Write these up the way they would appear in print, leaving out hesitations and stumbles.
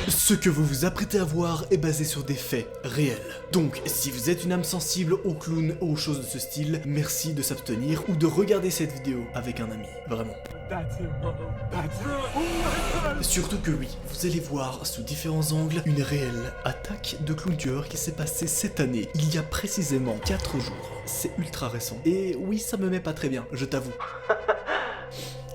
Ce que vous vous apprêtez à voir est basé sur des faits réels. Donc, si vous êtes une âme sensible aux clowns ou aux choses de ce style, merci de s'abstenir ou de regarder cette vidéo avec un ami. Vraiment. Surtout que oui, vous allez voir sous différents angles une réelle attaque de clown tueur qui s'est passée cette année, il y a précisément 4 jours. C'est ultra récent. Et oui, ça me met pas très bien, je t'avoue.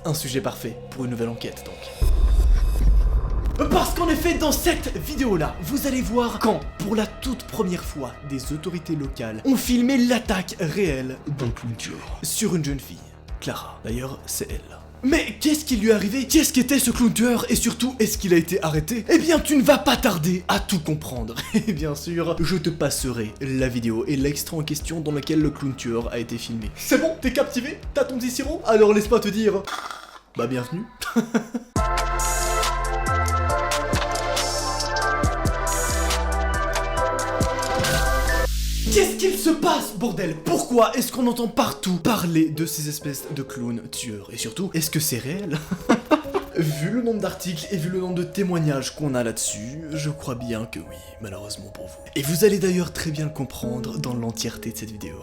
Un sujet parfait pour une nouvelle enquête donc. Parce qu'en effet, dans cette vidéo-là, vous allez voir quand, pour la toute première fois, des autorités locales ont filmé l'attaque réelle d'un clown tueur sur une jeune fille, Clara. D'ailleurs, c'est elle. Mais qu'est-ce qui lui est arrivé? Qu'est-ce qu'était ce clown tueur? Et surtout, est-ce qu'il a été arrêté? Eh bien, tu ne vas pas tarder à tout comprendre. Et bien sûr, je te passerai la vidéo et l'extrait en question dans lequel le clown tueur a été filmé. C'est bon? T'es captivé? T'as ton petit sirop? Alors laisse-moi te dire... Bah bienvenue. Qu'est-ce qu'il se passe, bordel? Pourquoi est-ce qu'on entend partout parler de ces espèces de clowns tueurs? Et surtout, est-ce que c'est réel? Vu le nombre d'articles et vu le nombre de témoignages qu'on a là-dessus, je crois bien que oui, malheureusement pour vous. Et vous allez d'ailleurs très bien le comprendre dans l'entièreté de cette vidéo.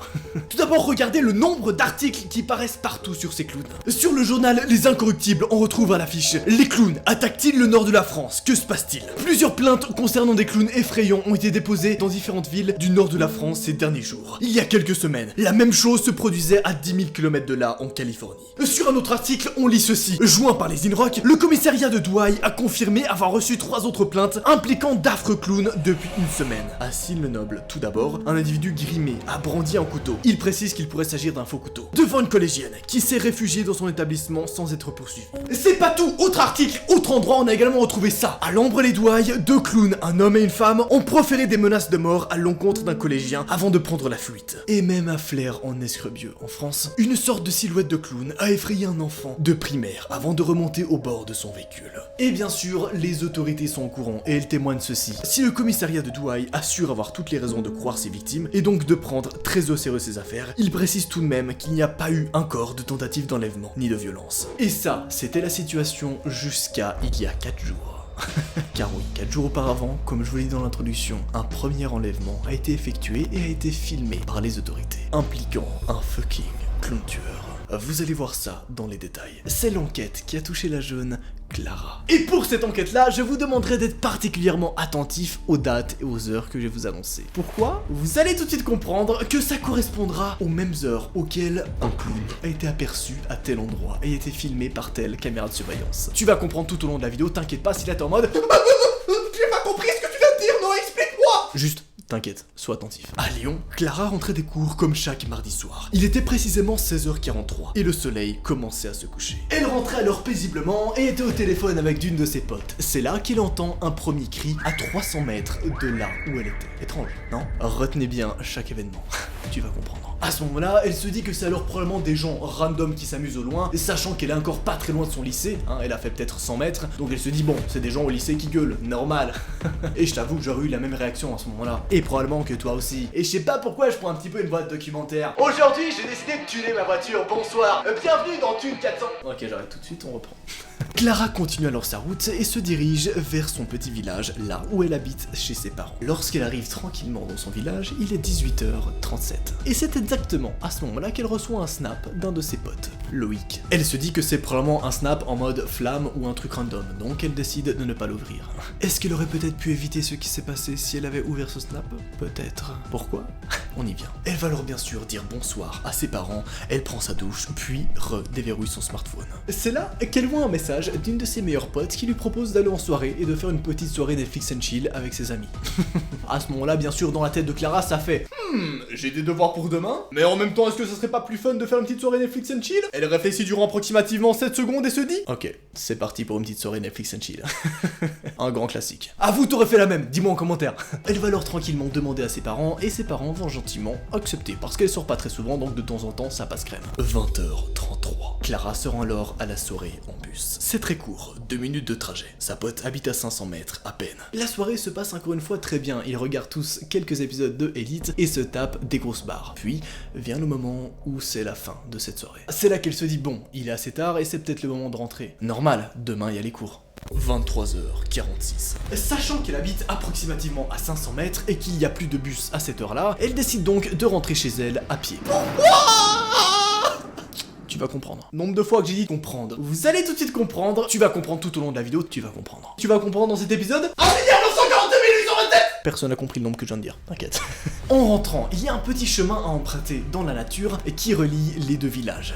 Tout d'abord, regardez le nombre d'articles qui paraissent partout sur ces clowns. Sur le journal Les Incorruptibles, on retrouve à l'affiche « Les clowns attaquent-ils le nord de la France? Que se passe-t-il » Plusieurs plaintes concernant des clowns effrayants ont été déposées dans différentes villes du nord de la France ces derniers jours. Il y a quelques semaines, la même chose se produisait à 10 000 km de là, en Californie. Sur un autre article, on lit ceci. Joint par les Inrocks, le commissariat de Douai a confirmé avoir reçu 3 autres plaintes impliquant d'affreux clowns depuis une semaine. À Sille-le-Noble, tout d'abord, un individu grimé a brandi un couteau. Il précise qu'il pourrait s'agir d'un faux couteau. Devant une collégienne qui s'est réfugiée dans son établissement sans être poursuivie. C'est pas tout. Autre article, autre endroit, on a également retrouvé ça. À L'Ambre-les-Douailles, 2 clowns, un homme et une femme, ont proféré des menaces de mort à l'encontre d'un collégien avant de prendre la fuite. Et même à Flers en Escrebieux, en France, une sorte de silhouette de clown a effrayé un enfant de primaire avant de remonter au bord de son véhicule. Et bien sûr, les autorités sont au courant et elles témoignent ceci. Si le commissariat de Douai assure avoir toutes les raisons de croire ses victimes et donc de prendre très au sérieux ses affaires, il précise tout de même qu'il n'y a pas eu encore de tentative d'enlèvement ni de violence. Et ça, c'était la situation jusqu'à il y a 4 jours. Car oui, 4 jours auparavant, comme je vous l'ai dit dans l'introduction, un premier enlèvement a été effectué et a été filmé par les autorités, impliquant un fucking clown tueur. Vous allez voir ça dans les détails. C'est l'enquête qui a touché la jeune Clara. Et pour cette enquête-là, je vous demanderai d'être particulièrement attentif aux dates et aux heures que je vais vous annoncer. Pourquoi? Vous allez tout de suite comprendre que ça correspondra aux mêmes heures auxquelles un clown a été aperçu à tel endroit et a été filmé par telle caméra de surveillance. Tu vas comprendre tout au long de la vidéo, t'inquiète pas si là t'es en mode j'ai pas compris ce que tu viens de dire, non, explique-moi. Juste t'inquiète, sois attentif. À Lyon, Clara rentrait des cours comme chaque mardi soir. Il était précisément 16h43 et le soleil commençait à se coucher. Elle rentrait alors paisiblement et était au téléphone avec d'une de ses potes. C'est là qu'il entend un premier cri à 300 mètres de là où elle était. Étrange, non? Retenez bien chaque événement, tu vas comprendre. À ce moment-là, elle se dit que c'est alors probablement des gens random qui s'amusent au loin, sachant qu'elle est encore pas très loin de son lycée, hein, elle a fait peut-être 100 mètres, donc elle se dit bon, c'est des gens au lycée qui gueulent, normal. Et je t'avoue que j'aurais eu la même réaction à ce moment-là. Et probablement que toi aussi. Et je sais pas pourquoi je prends un petit peu une voix de documentaire. Aujourd'hui, j'ai décidé de tuner ma voiture, bonsoir. Bienvenue dans Thune 400. Ok, j'arrête tout de suite, on reprend. Clara continue alors sa route et se dirige vers son petit village, là où elle habite chez ses parents. Lorsqu'elle arrive tranquillement dans son village, il est 18h37. Et c'est exactement à ce moment-là qu'elle reçoit un snap d'un de ses potes, Loïc. Elle se dit que c'est probablement un snap en mode flamme ou un truc random, donc elle décide de ne pas l'ouvrir. Est-ce qu'elle aurait peut-être pu éviter ce qui s'est passé si elle avait ouvert ce snap? Peut-être. Pourquoi? On y vient. Elle va alors bien sûr dire bonsoir à ses parents, elle prend sa douche, puis redéverrouille son smartphone. C'est là qu'elle voit un message d'une de ses meilleures potes qui lui propose d'aller en soirée et de faire une petite soirée Netflix and chill avec ses amis. À ce moment-là, bien sûr, dans la tête de Clara, ça fait j'ai des devoirs pour demain, mais en même temps, est-ce que ça serait pas plus fun de faire une petite soirée Netflix and chill? Elle réfléchit durant approximativement 7 secondes et se dit ok, c'est parti pour une petite soirée Netflix and chill. Un grand classique. À vous, t'aurais fait la même, dis-moi en commentaire. Elle va alors tranquillement demander à ses parents et ses parents vont gentiment accepter parce qu'elle sort pas très souvent, donc de temps en temps, ça passe crème. 20h33. Clara se rend alors à la soirée en bus. C'est très court, 2 minutes de trajet. Sa pote habite à 500 mètres à peine. La soirée se passe encore une fois très bien, ils regardent tous quelques épisodes de Elite et se tapent des grosses barres. Puis, vient le moment où c'est la fin de cette soirée. C'est là qu'elle se dit bon, il est assez tard et c'est peut-être le moment de rentrer. Normal, demain il y a les cours. 23h46. Sachant qu'elle habite approximativement à 500 mètres et qu'il n'y a plus de bus à cette heure-là, elle décide donc de rentrer chez elle à pied. Tu vas comprendre. Nombre de fois que j'ai dit comprendre. Vous allez tout de suite comprendre. Tu vas comprendre tout au long de la vidéo, tu vas comprendre. Tu vas comprendre dans cet épisode 1 942 827. Personne n'a compris le nombre que je viens de dire, t'inquiète. En rentrant, il y a un petit chemin à emprunter dans la nature qui relie les deux villages.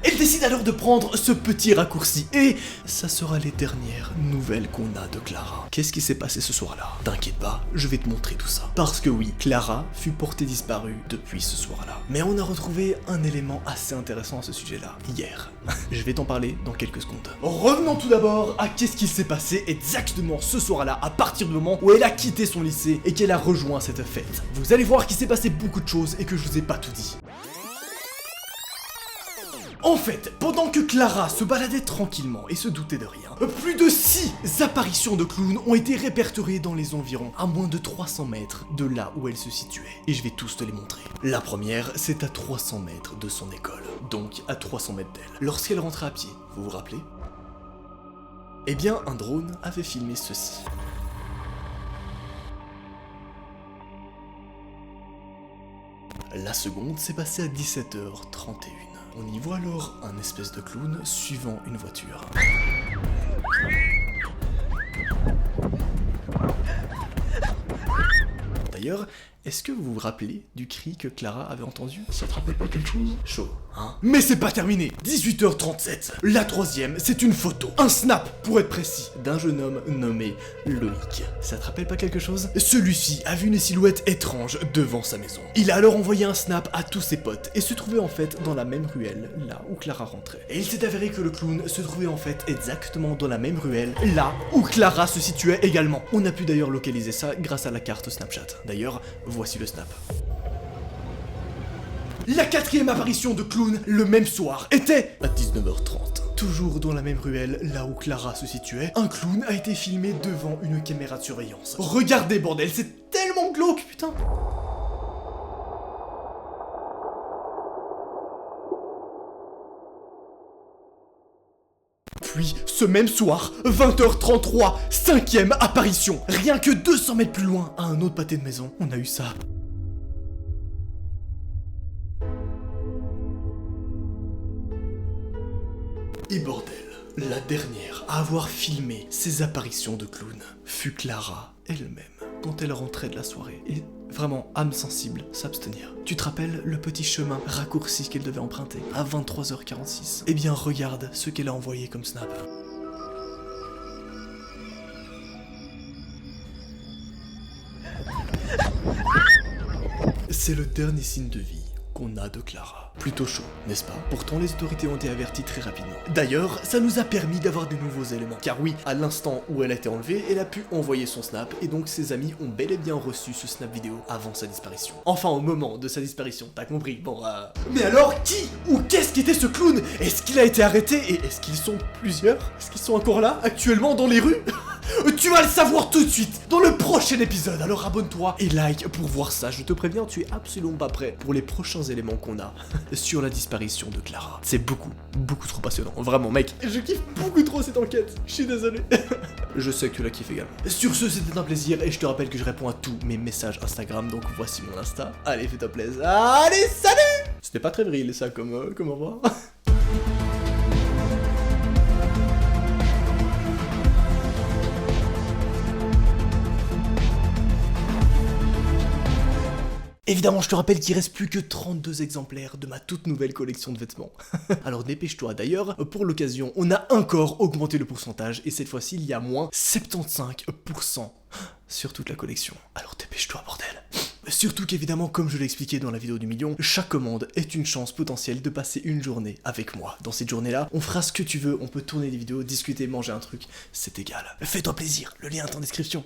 Elle décide alors de prendre ce petit raccourci et ça sera les dernières nouvelles qu'on a de Clara. Qu'est-ce qui s'est passé ce soir-là? T'inquiète pas, je vais te montrer tout ça. Parce que oui, Clara fut portée disparue depuis ce soir-là. Mais on a retrouvé un élément assez intéressant à ce sujet-là, hier. Je vais t'en parler dans quelques secondes. Revenons tout d'abord à qu'est-ce qui s'est passé exactement ce soir-là à partir du moment où elle a quitté son lycée et qu'elle a rejoint cette fête. Vous allez voir qu'il s'est passé beaucoup de choses et que je vous ai pas tout dit. En fait, pendant que Clara se baladait tranquillement et se doutait de rien, plus de 6 apparitions de clowns ont été répertoriées dans les environs, à moins de 300 mètres de là où elle se situait. Et je vais tous te les montrer. La première, c'est à 300 mètres de son école, donc à 300 mètres d'elle. Lorsqu'elle rentrait à pied, vous vous rappelez? Eh bien, un drone avait filmé ceci. La seconde s'est passée à 17h31. On y voit alors un espèce de clown suivant une voiture. D'ailleurs, est-ce que vous vous rappelez du cri que Clara avait entendu? Ça te rappelle pas quelque chose? Chaud, hein? Mais c'est pas terminé. 18h37. La troisième, c'est une photo. Un snap, pour être précis, d'un jeune homme nommé Loïc. Ça te rappelle pas quelque chose? Celui-ci a vu une silhouette étrange devant sa maison. Il a alors envoyé un snap à tous ses potes et se trouvait en fait dans la même ruelle, là où Clara rentrait. Et il s'est avéré que le clown se trouvait en fait exactement dans la même ruelle, là où Clara se situait également. On a pu d'ailleurs localiser ça grâce à la carte Snapchat. D'ailleurs, voici le snap. La quatrième apparition de clown le même soir était à 19h30. Toujours dans la même ruelle, là où Clara se situait, un clown a été filmé devant une caméra de surveillance. Regardez bordel, c'est tellement glauque, putain. Puis, ce même soir, 20h33, cinquième apparition. Rien que 200 mètres plus loin, à un autre pâté de maison, on a eu ça. Et bordel, la dernière à avoir filmé ces apparitions de clown fut Clara elle-même, quand elle rentrait de la soirée. Et vraiment, âme sensible, s'abstenir. Tu te rappelles le petit chemin raccourci qu'elle devait emprunter à 23h46? Eh bien, regarde ce qu'elle a envoyé comme snap. C'est le dernier signe de vie qu'on a de Clara. Plutôt chaud, n'est-ce pas? Pourtant, les autorités ont été averties très rapidement. D'ailleurs, ça nous a permis d'avoir de nouveaux éléments. Car oui, à l'instant où elle a été enlevée, elle a pu envoyer son snap, et donc ses amis ont bel et bien reçu ce snap vidéo avant sa disparition. Enfin, au moment de sa disparition, t'as compris, bon Mais alors, qui ou qu'est-ce qu'était ce clown? Est-ce qu'il a été arrêté? Et est-ce qu'ils sont plusieurs? Est-ce qu'ils sont encore là, actuellement, dans les rues? Tu vas le savoir tout de suite dans le prochain épisode, alors abonne-toi et like pour voir ça. Je te préviens, tu es absolument pas prêt pour les prochains éléments qu'on a sur la disparition de Clara. C'est beaucoup trop passionnant, vraiment mec. Je kiffe beaucoup trop cette enquête, je suis désolé. Je sais que tu la kiffes également. Sur ce, c'était un plaisir et je te rappelle que je réponds à tous mes messages Instagram, donc voici mon Insta. Allez, fais-toi plaisir. Allez, salut! C'était pas très vril ça comme au revoir. Évidemment, je te rappelle qu'il reste plus que 32 exemplaires de ma toute nouvelle collection de vêtements. Alors dépêche-toi. D'ailleurs, pour l'occasion, on a encore augmenté le pourcentage et cette fois-ci, il y a moins 75% sur toute la collection. Alors dépêche-toi, bordel. Surtout qu'évidemment, comme je l'ai expliqué dans la vidéo du million, chaque commande est une chance potentielle de passer une journée avec moi. Dans cette journée-là, on fera ce que tu veux, on peut tourner des vidéos, discuter, manger un truc, c'est égal. Fais-toi plaisir, le lien est en description.